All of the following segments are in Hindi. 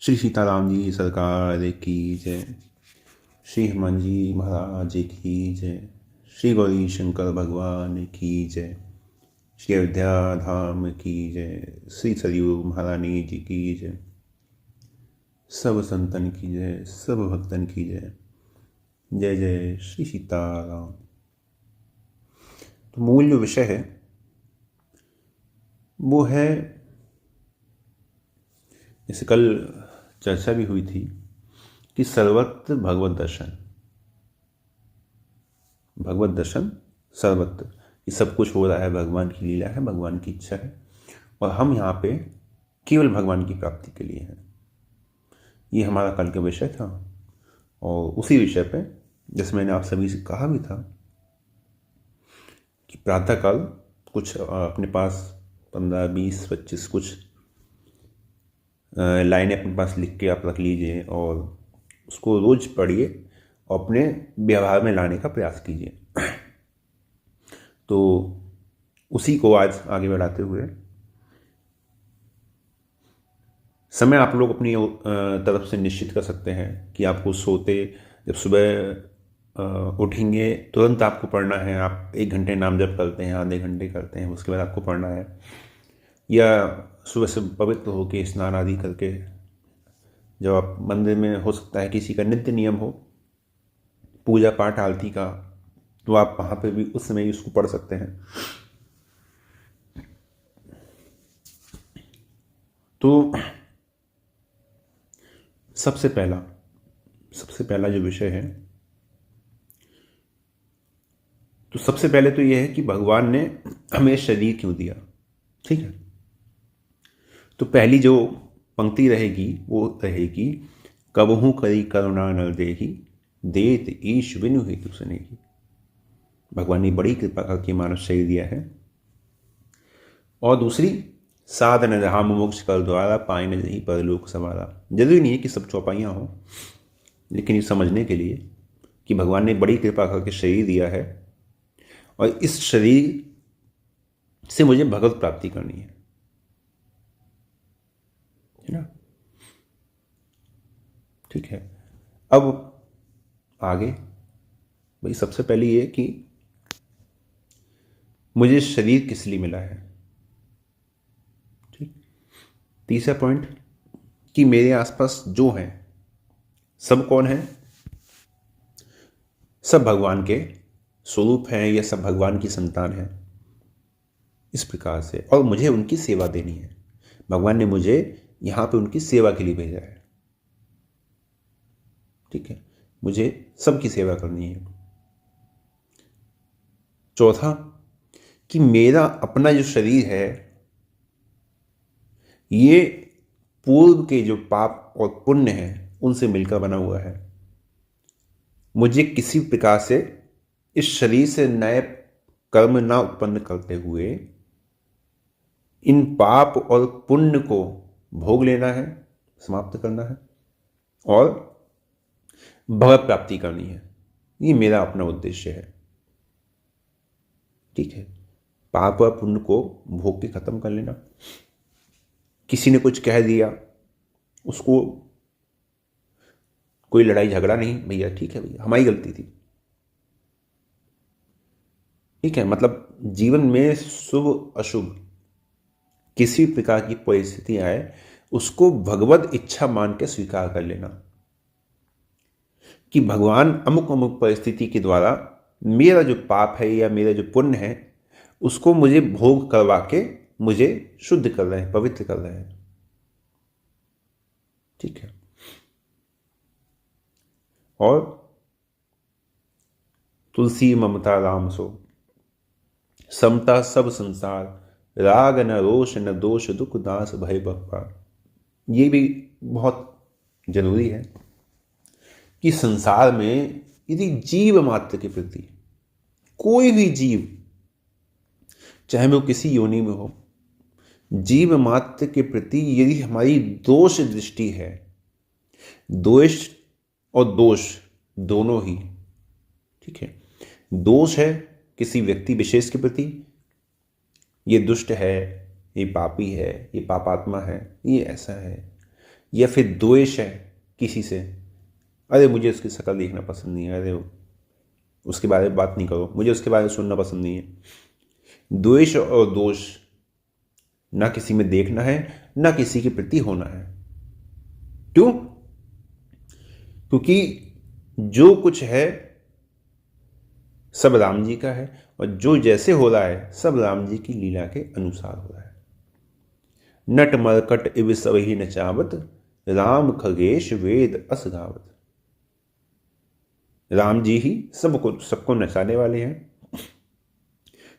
श्री सीताराम जी सरकार की जय। श्री हनुमान जी महाराज की जय। श्री गौरी शंकर भगवान की जय। श्री अयोध्या धाम की जय। श्री सरयू महारानी जी की जय। सब संतन की जय, सब भक्तन की जय। जय जय श्री सीताराम। तो मूल जो विषय है वो है, जैसे कल चर्चा भी हुई थी, कि सर्वत्र भगवत दर्शन। भगवत दर्शन सर्वत्र, ये सब कुछ हो रहा है, भगवान की लीला है, भगवान की इच्छा है, और हम यहाँ पे केवल भगवान की प्राप्ति के लिए हैं। ये हमारा कल का विषय था। और उसी विषय पे, जैसे मैंने आप सभी से कहा भी था, कि प्रातःकाल कुछ अपने पास 15, 20, 25 कुछ लाइनें अपने पास लिख के आप रख लीजिए और उसको रोज पढ़िए और अपने व्यवहार में लाने का प्रयास कीजिए। तो उसी को आज आगे बढ़ाते हुए, समय आप लोग अपनी तरफ से निश्चित कर सकते हैं कि आपको सोते जब सुबह उठेंगे तुरंत आपको पढ़ना है। आप 1 घंटे नाम जप करते हैं, आधे घंटे करते हैं, उसके बाद आपको पढ़ना है, या सुबह से पवित्र होकर स्नान आदि करके जब आप मंदिर में, हो सकता है किसी का नित्य नियम हो पूजा पाठ आरती का, तो आप वहाँ पे भी उस समय उसको पढ़ सकते हैं। तो सबसे पहला जो विषय है, तो सबसे पहले तो यह है कि भगवान ने हमें शरीर क्यों दिया। ठीक है, तो पहली जो पंक्ति रहेगी वो रहेगी, कबहू करी करुणा नर देही, देत ईश विनु हेतु स्नेही। भगवान ने बड़ी कृपा करके मानव शरीर दिया है। और दूसरी, साधन धाम मोक्ष कर द्वारा, पाए न जही परलोक सवारा। जरूरी नहीं है कि सब चौपाइयाँ हों, लेकिन ये समझने के लिए कि भगवान ने बड़ी कृपा करके शरीर दिया है और इस शरीर से मुझे भगवत प्राप्ति करनी है ना। ठीक है, अब आगे भाई सबसे पहले ये कि मुझे शरीर किस लिए मिला है। ठीक, तीसरा पॉइंट कि मेरे आसपास जो हैं सब कौन है, सब भगवान के स्वरूप हैं या सब भगवान की संतान है, इस प्रकार से, और मुझे उनकी सेवा देनी है। भगवान ने मुझे यहां पे उनकी सेवा के लिए भेजा है। ठीक है, मुझे सबकी सेवा करनी है। चौथा कि मेरा अपना जो शरीर है ये पूर्व के जो पाप और पुण्य हैं उनसे मिलकर बना हुआ है। मुझे किसी प्रकार से इस शरीर से नए कर्म ना उत्पन्न करते हुए इन पाप और पुण्य को भोग लेना है, समाप्त करना है और भगवत प्राप्ति करनी है। ये मेरा अपना उद्देश्य है। ठीक है, पाप और पुण्य को भोग के खत्म कर लेना। किसी ने कुछ कह दिया, उसको कोई लड़ाई झगड़ा नहीं, भैया ठीक है, भैया हमारी गलती थी। ठीक है, मतलब जीवन में शुभ अशुभ किसी प्रकार की परिस्थिति आए उसको भगवत इच्छा मान के स्वीकार कर लेना कि भगवान अमुक अमुक परिस्थिति के द्वारा मेरा जो पाप है या मेरा जो पुण्य है उसको मुझे भोग करवा के मुझे शुद्ध कर रहे हैं, पवित्र कर रहे हैं। ठीक है, और तुलसी ममता राम सो, समता सब संसार, राग न रोष न दोष, दुख दास भय बकपार। ये भी बहुत जरूरी है कि संसार में यदि जीव मात्र के प्रति, कोई भी जीव चाहे वो किसी योनि में हो, जीव मात्र के प्रति यदि हमारी दोष दृष्टि है, द्वेष और दोष दोनों ही, ठीक है, दोष है किसी व्यक्ति विशेष के प्रति, ये दुष्ट है, ये पापी है, ये पापात्मा है, ये ऐसा है, या फिर द्वेष है किसी से, अरे मुझे उसकी शक्ल देखना पसंद नहीं है, अरे उसके बारे में बात नहीं करो, मुझे उसके बारे में सुनना पसंद नहीं है। द्वेष और दोष ना किसी में देखना है, ना किसी के प्रति होना है। क्यों? क्योंकि जो कुछ है सब राम जी का है, और जो जैसे हो रहा है सब राम जी की लीला के अनुसार हो रहा है। नट मरकट इव सबहि नचावत, राम खगेश वेद अस गावत। राम जी ही सबको नचाने वाले हैं,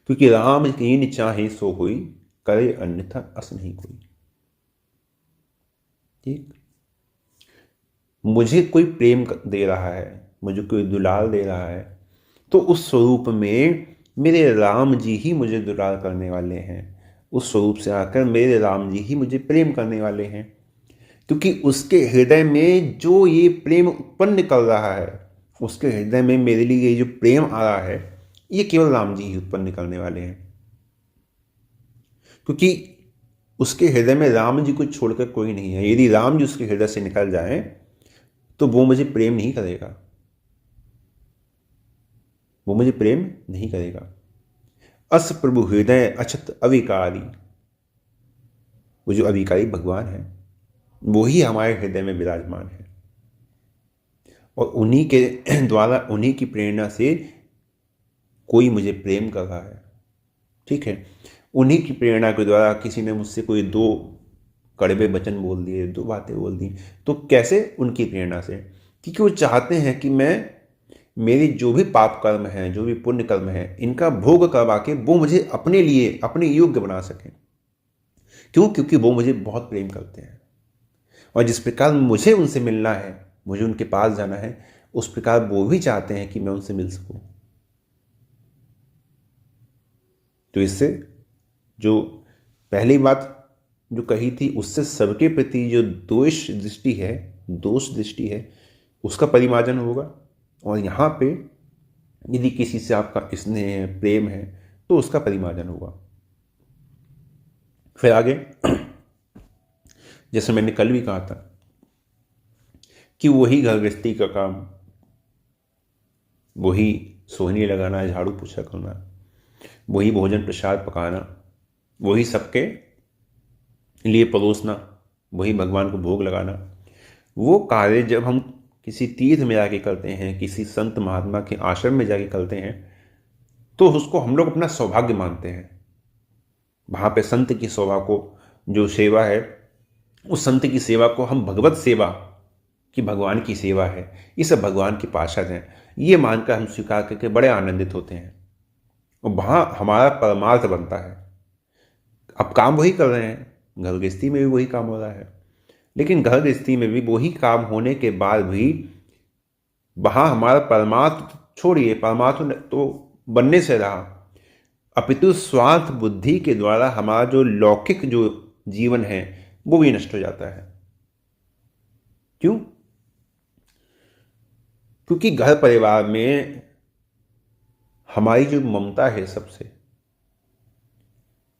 क्योंकि राम कीन चाहे सो होई, करे अन्यथा अस नहीं कोई। ठीक, मुझे कोई प्रेम दे रहा है, मुझे कोई दुलार दे रहा है, तो उस स्वरूप में मेरे राम जी ही मुझे दुलार करने वाले हैं, उस स्वरूप से आकर मेरे राम जी ही मुझे प्रेम करने वाले हैं। क्योंकि उसके हृदय में जो ये प्रेम उत्पन्न कर रहा है, उसके हृदय में मेरे लिए ये जो प्रेम आ रहा है, ये केवल राम जी ही उत्पन्न करने वाले हैं। क्योंकि उसके हृदय में राम जी को छोड़कर कोई नहीं है। यदि राम जी उसके हृदय से निकल जाए तो वो मुझे प्रेम नहीं करेगा, वो मुझे प्रेम नहीं करेगा। अस प्रभु हृदय अछत अविकारी, वो जो अविकारी भगवान है वो ही हमारे हृदय में विराजमान है, और उन्हीं के द्वारा, उन्हीं की प्रेरणा से कोई मुझे प्रेम कर रहा है। ठीक है, उन्हीं की प्रेरणा के द्वारा किसी ने मुझसे कोई दो कड़वे वचन बोल दिए, दो बातें बोल दी, तो कैसे? उनकी प्रेरणा से, क्योंकि वो चाहते हैं कि मैं, मेरी जो भी पाप कर्म है, जो भी पुण्य कर्म है, इनका भोग करवा के वो मुझे अपने लिए अपने योग्य बना सकें। क्यों? क्योंकि वो मुझे बहुत प्रेम करते हैं, और जिस प्रकार मुझे उनसे मिलना है, मुझे उनके पास जाना है, उस प्रकार वो भी चाहते हैं कि मैं उनसे मिल सकूं। तो इससे जो पहली बात जो कही थी, उससे सबके प्रति जो दोष दृष्टि है उसका परिमार्जन होगा। और यहाँ पे यदि किसी से आपका स्नेह है, प्रेम है, तो उसका परिमार्जन होगा। फिर आगे, जैसे मैंने कल भी कहा था कि वही घर गृहस्थी का काम, वही सोहनी लगाना, झाड़ू पोछा करना, वही भोजन प्रसाद पकाना, वही सबके लिए परोसना, वही भगवान को भोग लगाना, वो कार्य जब हम किसी तीर्थ में जाके करते हैं, किसी संत महात्मा के आश्रम में जाके करते हैं, तो उसको हम लोग अपना सौभाग्य मानते हैं। वहाँ पे संत की सेवा को, जो सेवा है, उस संत की सेवा को हम भगवत सेवा, कि भगवान की सेवा है, ये सब भगवान के पार्षद हैं, ये मानकर हम स्वीकार करके बड़े आनंदित होते हैं, और वहाँ हमारा परमार्थ बनता है। अब काम वही कर रहे हैं, घर गृहस्थी में भी वही काम हो रहा है, लेकिन घर गृहस्थी में भी वही काम होने के बाद भी वहाँ हमारा परमार्थ छोड़िए, परमार्थ तो बनने से रहा, अपितु स्वार्थ बुद्धि के द्वारा हमारा जो लौकिक जो जीवन है वो भी नष्ट हो जाता है। क्यों? क्योंकि घर परिवार में हमारी जो ममता है सबसे,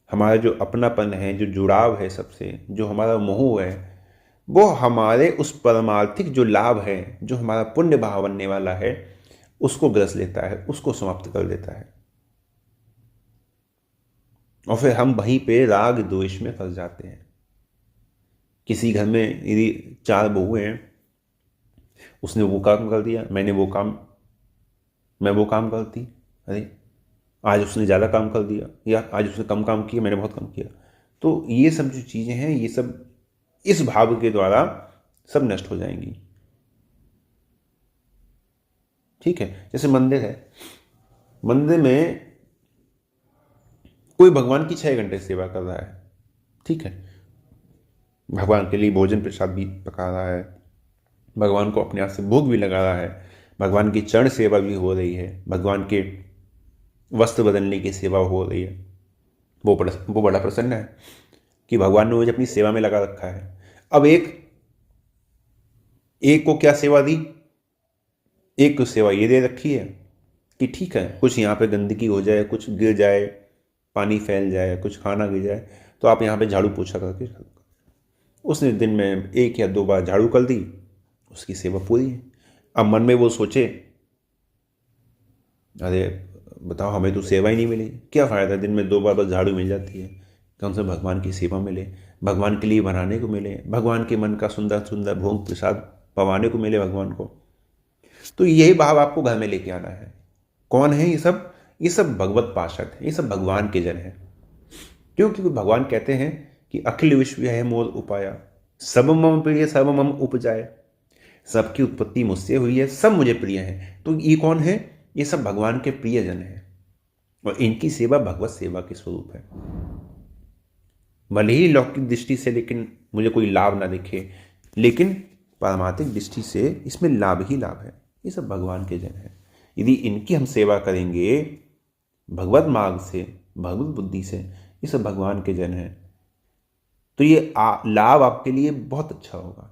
हमारा जो अपनापन है, जो जुड़ाव है सबसे, जो हमारा मोह है, वो हमारे उस परमार्थिक जो लाभ है, जो हमारा पुण्य भाव बनने वाला है, उसको ग्रस लेता है, उसको समाप्त कर देता है, और फिर हम वहीं पे राग द्वेष में फंस जाते हैं। किसी घर में यदि 4 बहुएं हैं, उसने वो काम कर दिया, मैं वो काम करती, अरे आज उसने ज़्यादा काम कर दिया, या आज उसने कम काम किया, मैंने बहुत कम किया। तो ये सब जो चीज़ें हैं, ये सब इस भाव के द्वारा सब नष्ट हो जाएंगी। ठीक है, जैसे मंदिर है, मंदिर में कोई भगवान की 6 घंटे सेवा कर रहा है, ठीक है, भगवान के लिए भोजन प्रसाद भी पका रहा है, भगवान को अपने हाथ से भोग भी लगा रहा है, भगवान की चरण सेवा भी हो रही है, भगवान के वस्त्र बदलने की सेवा हो रही है। वो बड़ा प्रसन्न है कि भगवान ने मुझे अपनी सेवा में लगा रखा है। अब एक को क्या सेवा दी? एक को सेवा ये दे रखी है कि ठीक है, कुछ यहाँ पे गंदगी हो जाए, कुछ गिर जाए, पानी फैल जाए, कुछ खाना गिर जाए, तो आप यहाँ पे झाड़ू पोछा करके, उसने दिन में 1 या 2 बार झाड़ू कर दी, उसकी सेवा पूरी है। अब मन में वो सोचे, अरे बताओ, हमें तो सेवा ही नहीं मिली, क्या फ़ायदा, दिन में 2 बार बस झाड़ू मिल जाती है, कम से भगवान की सेवा मिले, भगवान के लिए बनाने को मिले, भगवान के मन का सुंदर सुंदर भोग प्रसाद पवाने को मिले भगवान को। तो यही भाव आपको घर में लेके आना है। कौन है ये सब? ये सब भगवत पार्षद है, ये सब भगवान के जन हैं। क्योंकि भगवान कहते हैं कि अखिल विश्व है मोर उपाया, सब मम प्रिय सब मम उपजाए। सबकी उत्पत्ति मुझसे हुई है, सब मुझे प्रिय हैं। तो ये कौन है? ये सब भगवान के प्रियजन हैं और इनकी सेवा भगवत सेवा के स्वरूप है। भले ही लौकिक दृष्टि से लेकिन मुझे कोई लाभ ना दिखे, लेकिन पारमार्थिक दृष्टि से इसमें लाभ ही लाभ है। ये सब भगवान के जन हैं। यदि इनकी हम सेवा करेंगे भगवत मार्ग से, भगवत बुद्धि से, ये सब भगवान के जन हैं, तो ये लाभ आपके लिए बहुत अच्छा होगा।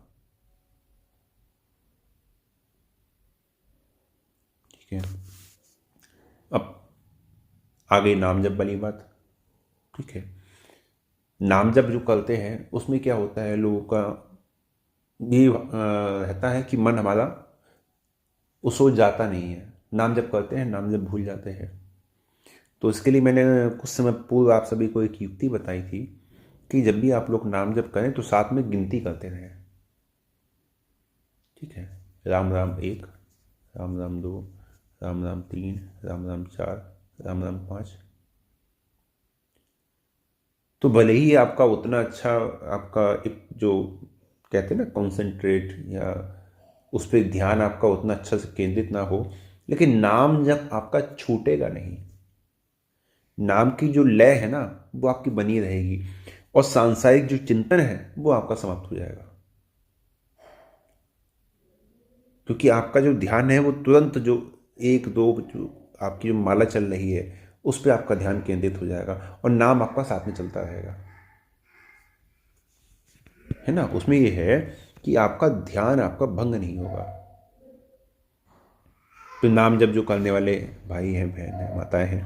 ठीक है। अब आगे नाम जप वाली बात। ठीक है, नाम जप जो करते हैं उसमें क्या होता है, लोगों का ये रहता है कि मन हमारा वो सोच जाता नहीं है। नाम जप करते हैं, नाम जप भूल जाते हैं। तो इसके लिए मैंने कुछ समय पूर्व आप सभी को एक युक्ति बताई थी कि जब भी आप लोग नाम जप करें तो साथ में गिनती करते रहें। ठीक है, राम राम 1, राम राम 2, राम राम 3, राम राम 4, राम राम 5। तो भले ही आपका उतना अच्छा, आपका एक जो कहते हैं ना कॉन्सेंट्रेट, या उस पर ध्यान आपका उतना अच्छा से केंद्रित ना हो, लेकिन नाम जब आपका छूटेगा नहीं। नाम की जो लय है ना वो आपकी बनी रहेगी, और सांसारिक जो चिंतन है वो आपका समाप्त हो जाएगा। क्योंकि आपका जो ध्यान है वो तुरंत जो 1 2 जो आपकी जो माला चल रही है उस पर आपका ध्यान केंद्रित हो जाएगा, और नाम आपका साथ में चलता रहेगा, है ना। उसमें ये है कि आपका ध्यान आपका भंग नहीं होगा। तो नाम जप जो करने वाले भाई हैं, बहन हैं, माताएं हैं,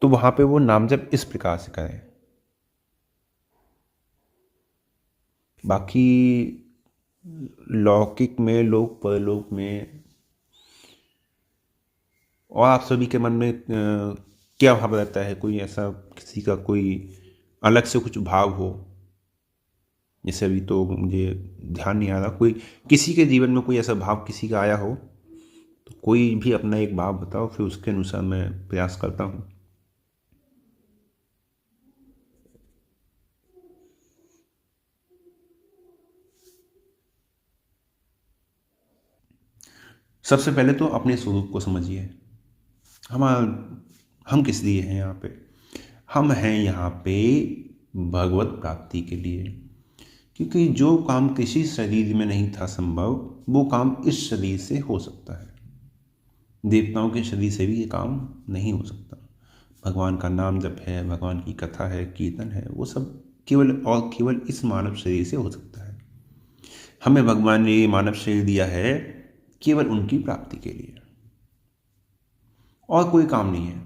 तो वहां पे वो नाम जप इस प्रकार से करें। बाकी लौकिक में, लोक परलोक में, और आप सभी के मन में क्या भाव रहता है? कोई ऐसा किसी का कोई अलग से कुछ भाव हो? जैसे अभी तो मुझे ध्यान नहीं आ रहा, कोई किसी के जीवन में कोई ऐसा भाव किसी का आया हो तो कोई भी अपना एक भाव बताओ, फिर उसके अनुसार मैं प्रयास करता हूँ। सबसे पहले तो अपने स्वरूप को समझिए। हम किस लिए हैं यहाँ पे? हम हैं यहाँ पे भगवत प्राप्ति के लिए। क्योंकि जो काम किसी शरीर में नहीं था संभव, वो काम इस शरीर से हो सकता है। देवताओं के शरीर से भी ये काम नहीं हो सकता। भगवान का नाम जप है, भगवान की कथा है, कीर्तन है, वो सब केवल और केवल इस मानव शरीर से हो सकता है। हमें भगवान ने ये मानव शरीर दिया है केवल उनकी प्राप्ति के लिए, और कोई काम नहीं है।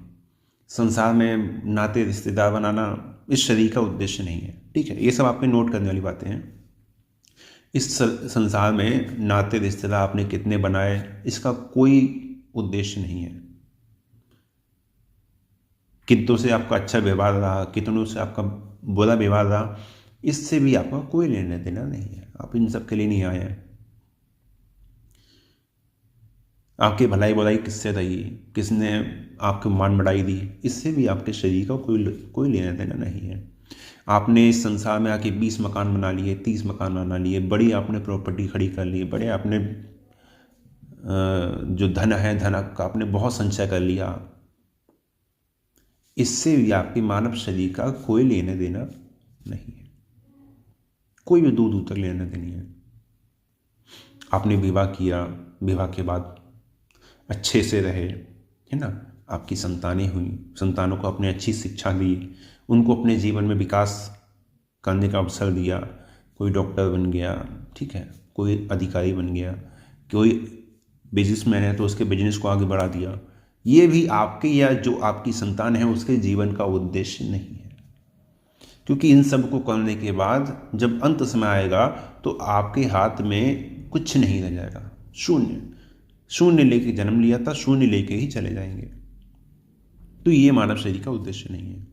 संसार में नाते रिश्तेदार बनाना इस शरीर का उद्देश्य नहीं है। ठीक है, ये सब आपने नोट करने वाली बातें हैं। इस संसार में नाते रिश्तेदार आपने कितने बनाए, इसका कोई उद्देश्य नहीं है। कितनों से आपका अच्छा व्यवहार रहा, कितनों से आपका बुरा व्यवहार रहा, इससे भी आपका कोई लेना देना नहीं है। आप इन सब के लिए नहीं आए हैं। आपकी भलाई बुराई किससे रही, किसने आपको मान बढ़ाई दी, इससे भी आपके शरीर का कोई लेना देना नहीं है। आपने इस संसार में आके 20 मकान बना लिए, 30 मकान बना लिए, बड़ी आपने प्रॉपर्टी खड़ी कर ली, बड़े आपने जो धन है, धन का आपने बहुत संचय कर लिया, इससे भी आपके मानव शरीर का कोई लेना देना नहीं है। कोई भी दूर दूर तक लेना देना नहीं है। आपने विवाह किया, विवाह के बाद अच्छे से रहे, है ना, आपकी संतानें हुई, संतानों को अपने अच्छी शिक्षा दी, उनको अपने जीवन में विकास करने का अवसर दिया। कोई डॉक्टर बन गया, ठीक है, कोई अधिकारी बन गया, कोई बिजनेसमैन है तो उसके बिजनेस को आगे बढ़ा दिया। ये भी आपके या जो आपकी संतान है उसके जीवन का उद्देश्य नहीं है। क्योंकि इन सब को करने के बाद जब अंत समय आएगा तो आपके हाथ में कुछ नहीं रह जाएगा, शून्य। शून्य लेके जन्म लिया था, शून्य लेके ही चले जाएंगे। तो ये मानव शरीर का उद्देश्य नहीं है।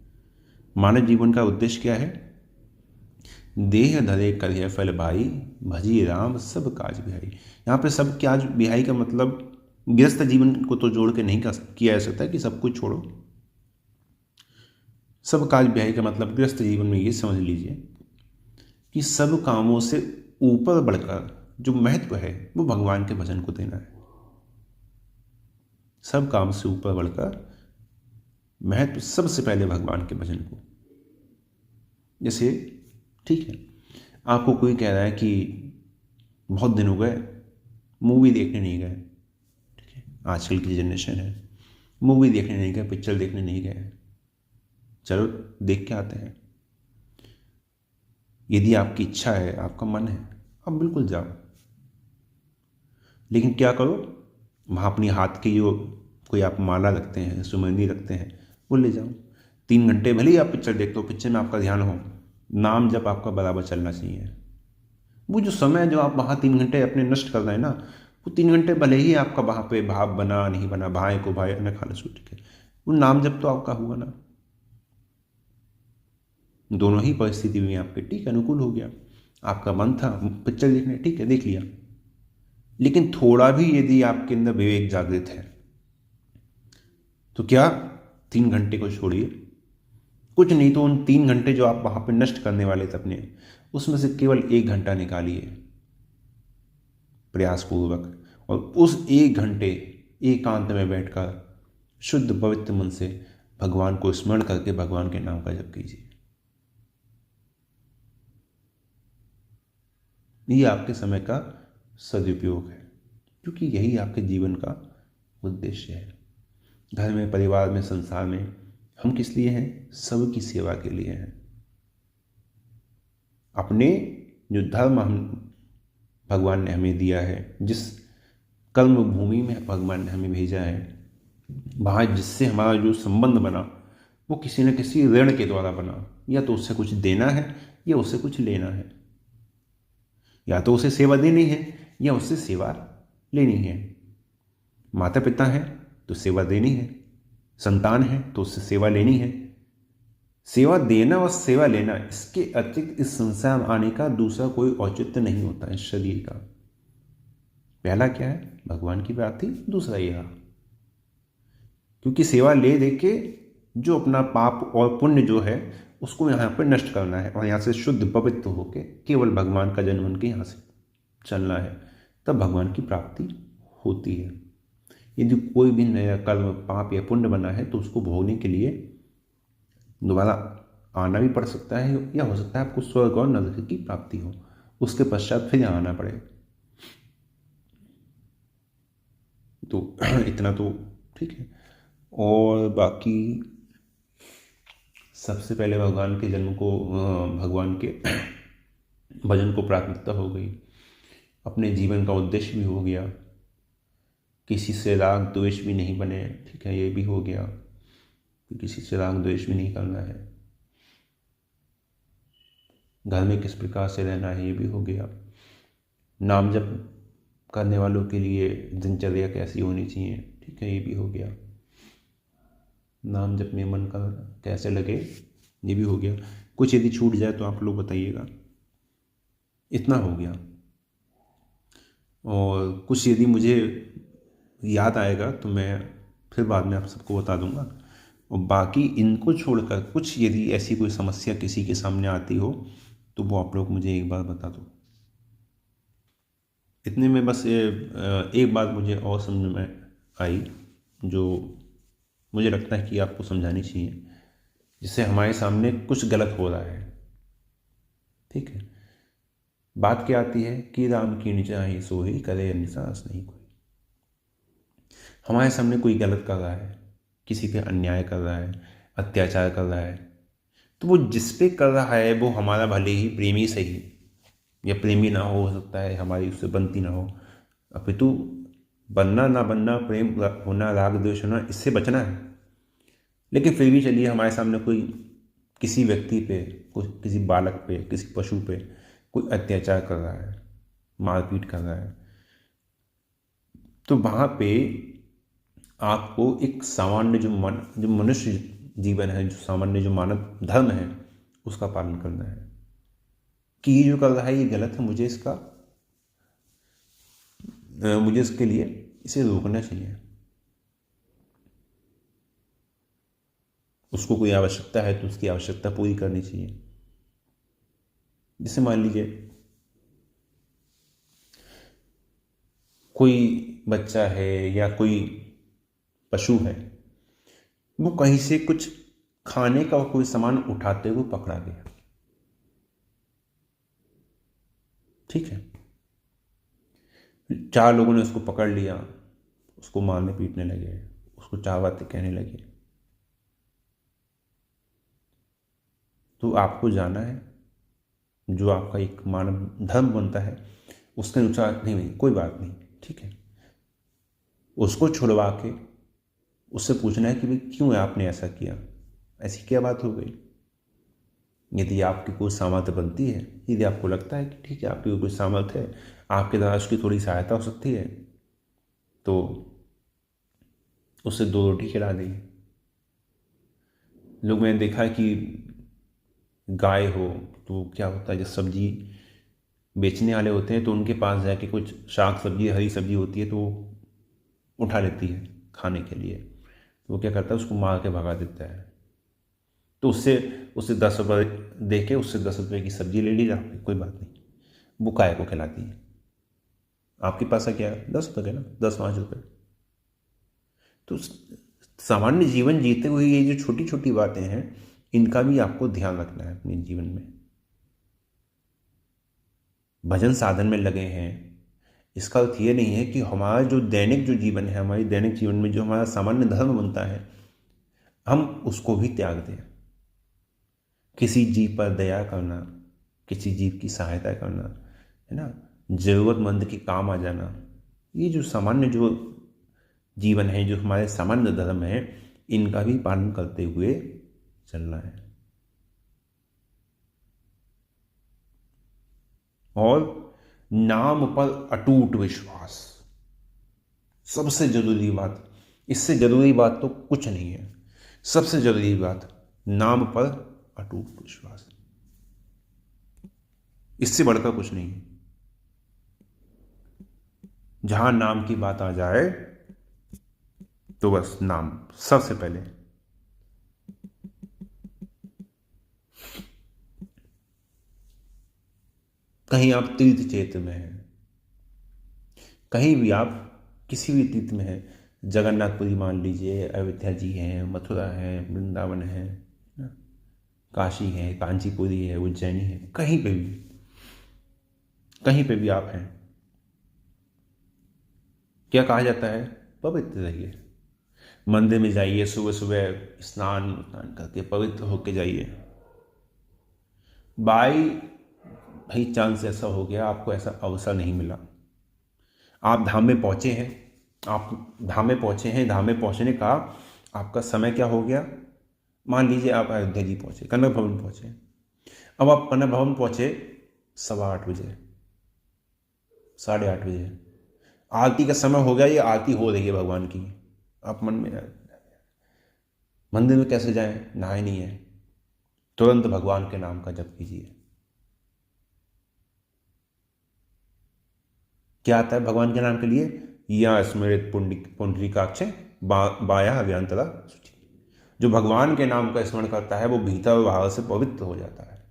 मानव जीवन का उद्देश्य क्या है? देह धरे करिय फल भाई, भजी राम सब काज बिहाई। यहाँ पे सब काज बिहाई का मतलब गृहस्थ जीवन को तो जोड़ के नहीं किया जा सकता कि सब कुछ छोड़ो। सब काज बिहाई का मतलब गृहस्थ जीवन में ये समझ लीजिए कि सब कामों से ऊपर बढ़कर जो महत्व है वो भगवान के भजन को देना है। सब काम से ऊपर बढ़कर महत्व सबसे पहले भगवान के भजन को। जैसे ठीक है, आपको कोई कह रहा है कि बहुत दिन हो गए मूवी देखने नहीं गए, ठीक है, आजकल की जनरेशन है, मूवी देखने नहीं गए, पिक्चर देखने नहीं गए, चलो देख के आते हैं। यदि आपकी इच्छा है, आपका मन है, आप बिल्कुल जाओ, लेकिन क्या करो, वहाँ अपनी हाथ की जो कोई आप माला रखते हैं, सुमेंदी रखते हैं, वो ले जाओ। 3 घंटे भले ही आप पिक्चर देखते हो, पिक्चर में आपका ध्यान हो, नाम जब आपका बराबर चलना चाहिए। वो जो समय जो आप वहाँ 3 घंटे अपने नष्ट कर रहे हैं ना, वो 3 घंटे भले ही आपका वहाँ पे भाव बना नहीं बना, भाई को भाई न खाना छूट के, वो नाम जब तो आपका हुआ ना। दोनों ही परिस्थिति में आपके ठीक अनुकूल हो गया। आपका मन था पिक्चर देखने, ठीक है देख लिया, लेकिन थोड़ा भी यदि आपके अंदर विवेक जागृत है तो क्या 3 घंटे को छोड़िए, कुछ नहीं तो उन 3 घंटे जो आप वहां पर नष्ट करने वाले थे अपने, उसमें से केवल 1 घंटा निकालिए प्रयासपूर्वक, और उस 1 घंटे एकांत में बैठकर शुद्ध पवित्र मन से भगवान को स्मरण करके भगवान के नाम का जप कीजिए। ये आपके समय का सदुपयोग है, क्योंकि यही आपके जीवन का उद्देश्य है। घर में, परिवार में, संसार में हम किस लिए हैं? सबकी सेवा के लिए हैं। अपने जो धर्म हम भगवान ने हमें दिया है, जिस कर्म भूमि में भगवान ने हमें भेजा है, वहाँ जिससे हमारा जो संबंध बना वो किसी न किसी ऋण के द्वारा बना। या तो उससे कुछ देना है या उससे कुछ लेना है, या तो उसे सेवा देनी है या उससे सेवा लेनी है। माता पिता है तो सेवा देनी है, संतान है तो उससे सेवा लेनी है। सेवा देना और सेवा लेना, इसके अतिरिक्त इस संसार में आने का दूसरा कोई औचित्य नहीं होता है शरीर का। पहला क्या है? भगवान की प्राप्ति, दूसरा यह, क्योंकि सेवा ले दे के जो अपना पाप और पुण्य जो है उसको यहाँ पर नष्ट करना है और यहाँ से शुद्ध पवित्र होके केवल भगवान का जन बन के यहाँ से चलना है, तब भगवान की प्राप्ति होती है। यदि कोई भी नया कर्म पाप या पुण्य बना है तो उसको भोगने के लिए दोबारा आना भी पड़ सकता है, या हो सकता है आपको स्वर्ग और नरक की प्राप्ति हो, उसके पश्चात फिर आना पड़े। तो इतना तो ठीक है। और बाकी सबसे पहले भगवान के जन्म को, भगवान के भजन को प्राथमिकता हो गई, अपने जीवन का उद्देश्य भी हो गया, किसी से राग द्वेष भी नहीं बने, ठीक है, ये भी हो गया कि किसी से राग द्वेष भी नहीं करना है। घर में किस प्रकार से रहना है ये भी हो गया। नाम जप करने वालों के लिए दिनचर्या कैसी होनी चाहिए, ठीक है, ये भी हो गया। नाम जप में मन का कैसे लगे ये भी हो गया। कुछ यदि छूट जाए तो आप लोग बताइएगा। इतना हो गया, और कुछ यदि मुझे याद आएगा तो मैं फिर बाद में आप सबको बता दूंगा। और बाकी इनको छोड़कर कुछ यदि ऐसी कोई समस्या किसी के सामने आती हो तो वो आप लोग मुझे एक बार बता दो। इतने में बस एक बात मुझे और समझ में आई जो मुझे लगता है कि आपको समझानी चाहिए, जिससे हमारे सामने कुछ गलत हो रहा है, ठीक है। बात क्या आती है कि राम की निचाही सोही करे निसास नहीं कोई। हमारे सामने कोई गलत कर रहा है, किसी पे अन्याय कर रहा है, अत्याचार कर रहा है, तो वो जिस पे कर रहा है वो हमारा भले ही प्रेमी सही या प्रेमी ना हो सकता है हमारी उससे बनती ना हो, अपितु बनना ना बनना, प्रेम होना, राग द्वेष होना, इससे बचना है। लेकिन फिर भी चलिए हमारे सामने कोई किसी व्यक्ति पे कोई किसी बालक पे, किसी पशु पे कोई अत्याचार कर रहा है, मारपीट कर रहा है, तो वहाँ पे आपको एक सामान्य जो मनुष्य जीवन है, जो सामान्य जो मानव धर्म है, उसका पालन करना है कि ये जो कर रहा है ये गलत है, मुझे इसके लिए इसे रोकना चाहिए। उसको कोई आवश्यकता है तो उसकी आवश्यकता पूरी करनी चाहिए। जैसे मान लीजिए कोई बच्चा है या कोई पशु है, वो कहीं से कुछ खाने का कोई सामान उठाते हुए पकड़ा गया, ठीक है, 4 लोगों ने उसको पकड़ लिया, उसको मारने पीटने लगे, उसको 4 बातें कहने लगे, तो आपको जाना है, जो आपका एक मानव धर्म बनता है उसके अनुसार, नहीं कोई बात नहीं, ठीक है, उसको छुड़वा के उससे पूछना है कि भाई क्यों आपने ऐसा किया, ऐसी क्या बात हो गई। यदि आपकी कोई सामर्थ्य बनती है, यदि आपको लगता है कि ठीक है आपकी कोई सामर्थ्य है, आपके द्वारा उसकी थोड़ी सहायता हो सकती है, तो उससे 2 रोटी खिला दें। लोग मैंने देखा है कि गाय हो तो क्या होता है, जब सब्जी बेचने वाले होते हैं तो उनके पास जाके कुछ शाक सब्जी, हरी सब्जी होती है तो वो उठा लेती है खाने के लिए, तो वो क्या करता है उसको मार के भगा देता है। तो उससे 10 रुपये दे के उससे 10 रुपये की सब्जी ले ली जाती, कोई बात नहीं, वो गाय को खिलाती है। आपके पास क्या है, 10 रुपये ना, 10-5 रुपये। तो सामान्य जीवन जीते हुए ये जो छोटी छोटी बातें हैं, इनका भी आपको ध्यान रखना है अपने जीवन में। भजन साधन में लगे हैं, इसका अर्थ ये नहीं है कि हमारा जो दैनिक जो जीवन है, हमारी दैनिक जीवन में जो हमारा सामान्य धर्म बनता है, हम उसको भी त्याग दें। किसी जीव पर दया करना, किसी जीव की सहायता करना, है ना, ज़रूरतमंद के काम आ जाना, ये जो सामान्य जो जीवन है, जो हमारे सामान्य धर्म है, इनका भी पालन करते हुए चलना है। और नाम पर अटूट विश्वास, सबसे जरूरी बात, इससे जरूरी बात तो कुछ नहीं है। सबसे जरूरी बात, नाम पर अटूट विश्वास, इससे बढ़कर कुछ नहीं है। जहां नाम की बात आ जाए तो बस नाम सबसे पहले। कहीं आप तीर्थ क्षेत्र में हैं, कहीं भी आप किसी भी तीर्थ में हैं, जगन्नाथपुरी मान लीजिए, अयोध्या जी हैं, मथुरा है, वृंदावन है, काशी है, कांचीपुरी है, उज्जैनी है, कहीं पे भी आप हैं, क्या कहा जाता है, पवित्र रहिए। मंदिर में जाइए, सुबह सुबह स्नान करके पवित्र होके जाइए। भाई चांस से ऐसा हो गया, आपको ऐसा अवसर नहीं मिला, आप धाम में पहुंचे हैं, धाम में पहुंचने का आपका समय क्या हो गया, मान लीजिए आप अयोध्या जी पहुंचे, कनक भवन पहुंचे। अब आप कनक भवन पहुंचे 8:15 बजे, 8:30 बजे, आरती का समय हो गया, ये आरती हो रही है भगवान की। आप मन में, मंदिर में कैसे जाएं, नहाए नहीं है, तुरंत भगवान के नाम का जप कीजिए। क्या आता है भगवान के नाम के लिए, या स्मृत पुंडरीकाक्ष बाया अव्यंतरा शुचि। जो भगवान के नाम का स्मरण करता है वो भीतर भाव से पवित्र हो जाता है।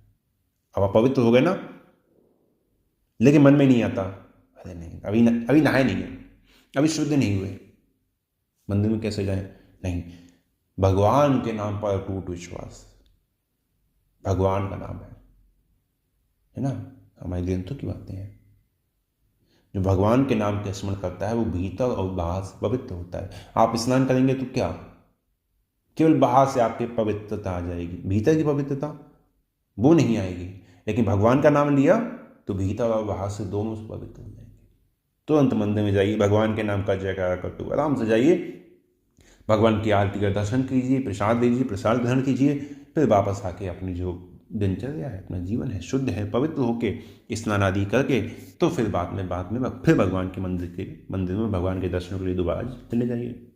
अब आप पवित्र हो गए ना, लेकिन मन में नहीं आता, अरे नहीं अभी नहाए नहीं है, अभी शुद्ध नहीं हुए, मंदिर में कैसे जाएं, नहीं, भगवान के नाम पर अटूट विश्वास, भगवान का नाम है ना, हमारे ग्रंथों की बातें हैं। जो भगवान के नाम का स्मरण करता है वो भीतर और बाहर से पवित्र होता है। आप स्नान करेंगे तो क्या, केवल बाहर से आपकी पवित्रता आ जाएगी, भीतर की पवित्रता वो नहीं आएगी। लेकिन भगवान का नाम लिया तो भीतर और बाहर से दोनों से पवित्र हो जाएंगे। तुरंत मंदिर में जाइए, भगवान के नाम का जयकारा करते हुए आराम से जाइए, भगवान की आरती का दर्शन कीजिए, प्रसाद लीजिए, प्रसाद ग्रहण कीजिए, फिर वापस आके अपनी जो दिनचर्या है, अपना जीवन है, शुद्ध है, पवित्र होके स्नान आदि करके तो फिर बाद में फिर भगवान के मंदिर में भगवान के दर्शनों के लिए दोबारा चले जाइए।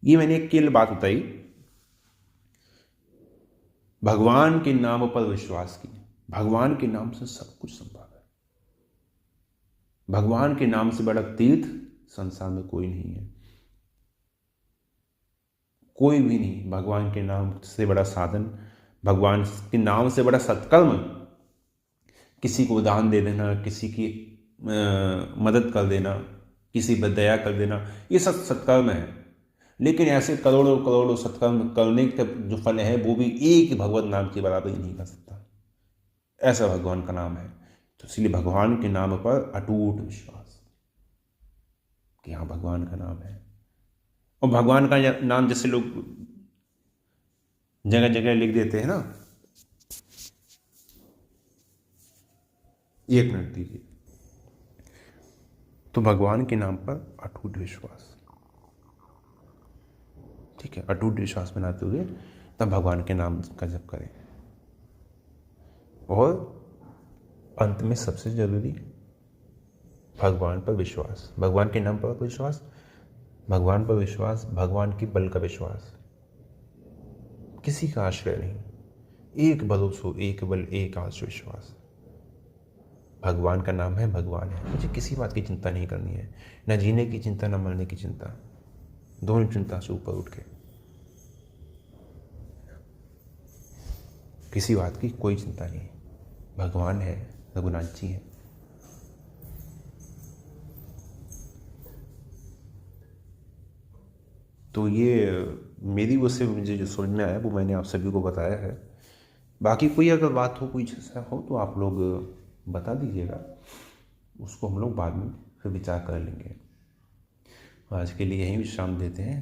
ये मैंने एक केवल बात बताई, भगवान के नाम पर विश्वास की। भगवान के नाम से सब कुछ संभव है। भगवान के नाम से बड़ा तीर्थ संसार में कोई नहीं है, कोई भी नहीं। भगवान के नाम से बड़ा साधन, भगवान के नाम से बड़ा सत्कर्म, किसी को दान दे देना, किसी की मदद कर देना, किसी पर दया कर देना, ये सब सत्कर्म है। लेकिन ऐसे करोड़ों करोड़ों सत्कर्म करने का जो फल है वो भी एक भगवत नाम की बराबरी नहीं कर सकता। ऐसा भगवान का नाम है। तो इसलिए भगवान के नाम पर अटूट विश्वास कि हाँ भगवान का नाम है। और भगवान का नाम जैसे लोग जगह जगह लिख देते हैं ना, 1 मिनट दीजिए, तो भगवान के नाम पर अटूट विश्वास, ठीक है, अटूट विश्वास बनाते हुए तब भगवान के नाम का जप करें। और अंत में सबसे जरूरी भगवान पर विश्वास, भगवान के नाम पर विश्वास, भगवान पर विश्वास, भगवान की बल का विश्वास, किसी का आश्रय नहीं, एक भरोसा, एक बल, एक आश्रय विश्वास। भगवान का नाम है, भगवान है, मुझे किसी बात की चिंता नहीं करनी है, न जीने की चिंता, न मरने की चिंता, दोनों चिंता से ऊपर उठ के, किसी बात की कोई चिंता नहीं। भगवान है, रघुनाथ जी हैं। तो ये मेरी ओर से मुझे जो समझ में आया वो मैंने आप सभी को बताया है। बाकी कोई अगर बात हो, कोई ऐसा हो तो आप लोग बता दीजिएगा, उसको हम लोग बाद में फिर विचार कर लेंगे। आज के लिए यहीं विश्राम देते हैं।